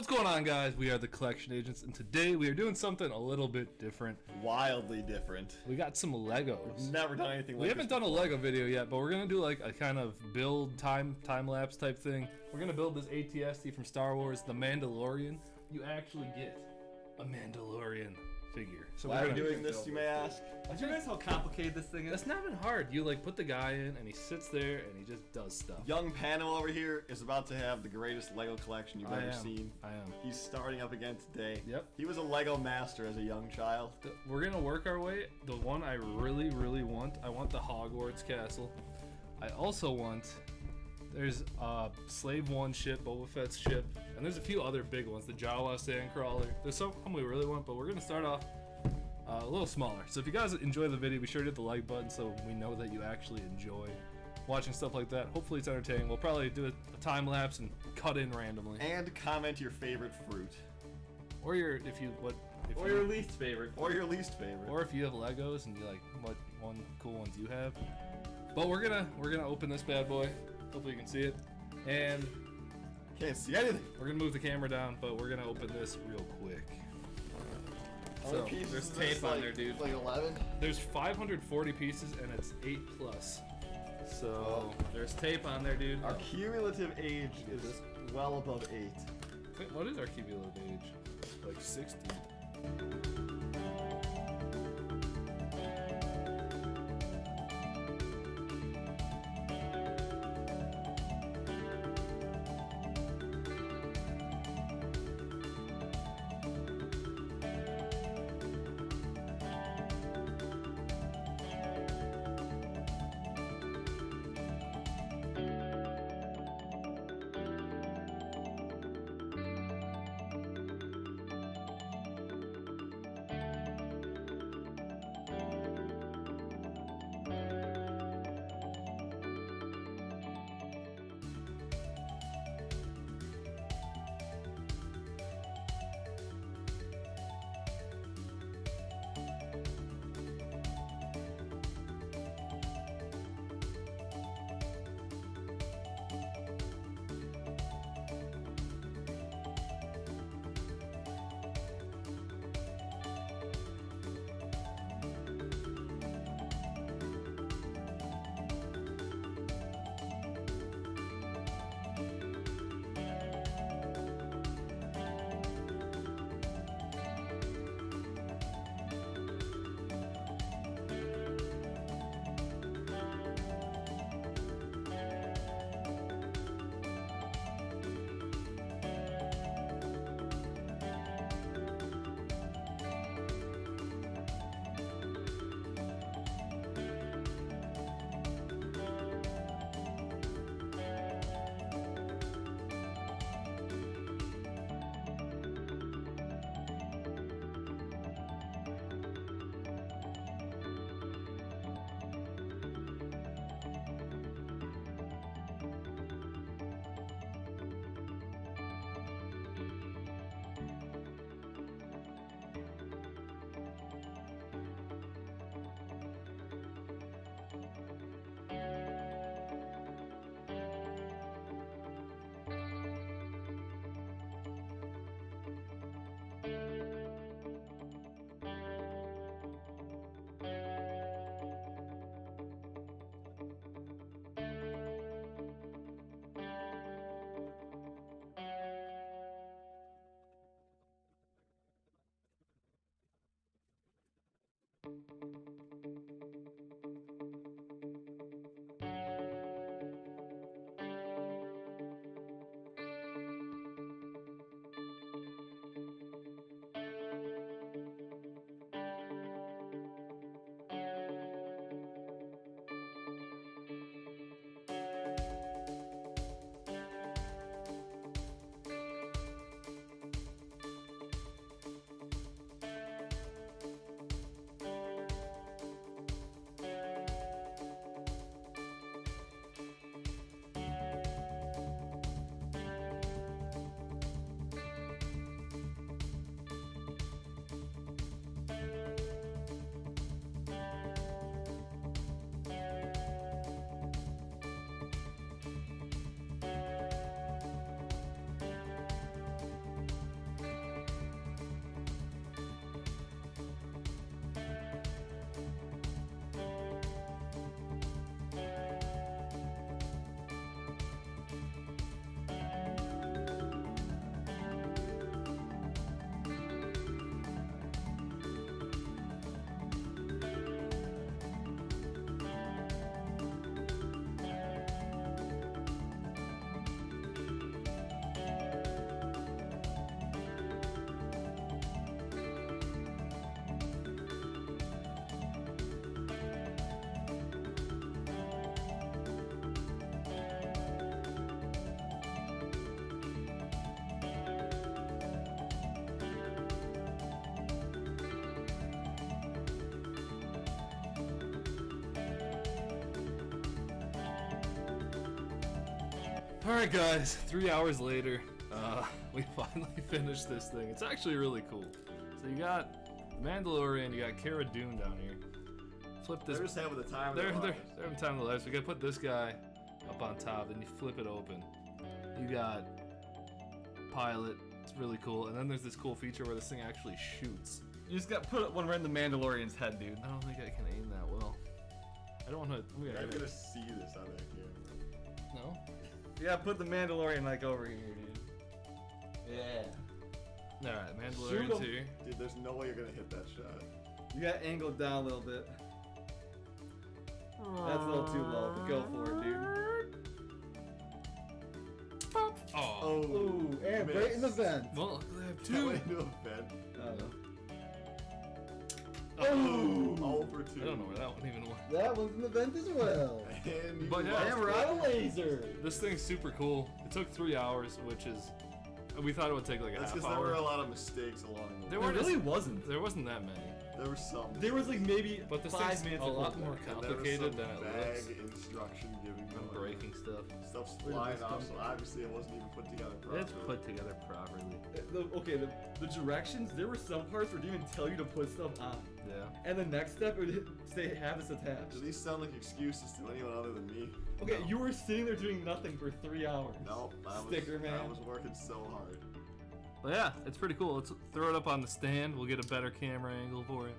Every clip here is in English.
going on, guys? We are the Collection Agents, and today we are doing something a little bit different. Wildly different. We got some Legos. We've never done anything like this. We haven't done a Lego before. video yet, but we're gonna do like a kind of build time-lapse type thing. We're gonna build this ATST from Star Wars The Mandalorian. You actually get a Mandalorian figure. So why are we doing this, you may ask? Did you realize how complicated this thing is? That's not been hard. You like put the guy in, and he sits there, and he just does stuff. Young Panem over here is about to have the greatest Lego collection you've ever seen. I am. He's starting up again today. Yep. He was a Lego master as a young child. We're gonna work our way. The one I really want, I want the Hogwarts Castle. I also want, there's Slave One ship, Boba Fett's ship, and there's a few other big ones. The Jawa Sandcrawler. There's some we really want, but we're gonna start off a little smaller. So if you guys enjoy the video, be sure to hit the like button so we know that you actually enjoy watching stuff like that. Hopefully it's entertaining. We'll probably do a time lapse and cut in randomly. And comment your favorite fruit. Or your your least favorite. Or your least favorite. Or if you have Legos and you like what cool ones you have. But we're gonna open this bad boy. Hopefully you can see it. And can't see anything. We're gonna move the camera down, but we're gonna open this real quick. So there's tape on there, dude. Like 11? There's 540 pieces and it's 8+. So there's tape on there, dude. Our cumulative age is well above 8. Wait, what is our cumulative age? Like 60. Alright guys, 3 hours later, we finally finished this thing. It's actually really cool. So you got Mandalorian, you got Cara Dune down here. Flip this. They're just having the time of They're their lives. having time of their lives. We gotta put this guy up on top, then you flip it open. You got Pilot, it's really cool. And then there's this cool feature where this thing actually shoots. You just got put one right in the Mandalorian's head, dude. I don't think I can aim that well. I don't want to. I'm gonna see this on that camera. No? You gotta put the Mandalorian like over here, dude. Yeah. Alright, Shoot Mandalorian's 'em. here. Dude, there's no way you're gonna hit that shot. You got angled down a little bit. That's a little too low, but go for it, dude. Oh. Ooh, and missed. right in the vent. Well, they have That two. went into a vent. Oh. Oh, for 2. I don't know where that one even went. That one's in the vent as well. And you But yeah, lost And we're it. out of laser. This thing's super cool. It took 3 hours, which is. We thought it would take like a That's half because there were a hour. lot of mistakes along the way. There There weren't really wasn't. There wasn't that many. There were some. There was like maybe But this 5 thing's minutes a of lot work. more And there was complicated some than it looks. vague instruction giving I'm going on. breaking stuff. Stuff's Where did flying this off, come so from? obviously it wasn't even put together properly. It's put together properly. Okay, the directions, there were some parts where it didn't even tell you to put stuff on. Yeah. And the next step, it would say, have this attached. Do these sound like excuses to anyone other than me? Okay, No. you were sitting there doing nothing for 3 hours. Nope. Sticker man. I was working so hard. But yeah, it's pretty cool. Let's throw it up on the stand. We'll get a better camera angle for it.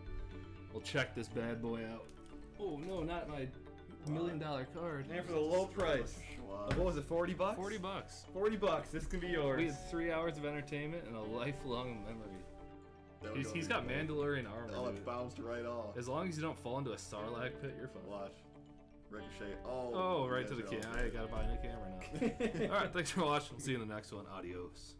We'll check this bad boy out. Oh no, not my $1 million card. And for the low price. Schwab. Of what was it, 40 bucks? 40 bucks. 40 bucks, this can be yours. We had 3 hours of entertainment and a lifelong memory. There we go, He's got dude. Mandalorian armor. Oh, dude. it bounced right off. As long as you don't fall into a Sarlacc pit, you're fine. Watch. Ricochet. Oh. Oh, right you to the guys are camera. all I gotta buy a new camera now. Alright, thanks for watching. We'll see you in the next one. Adios.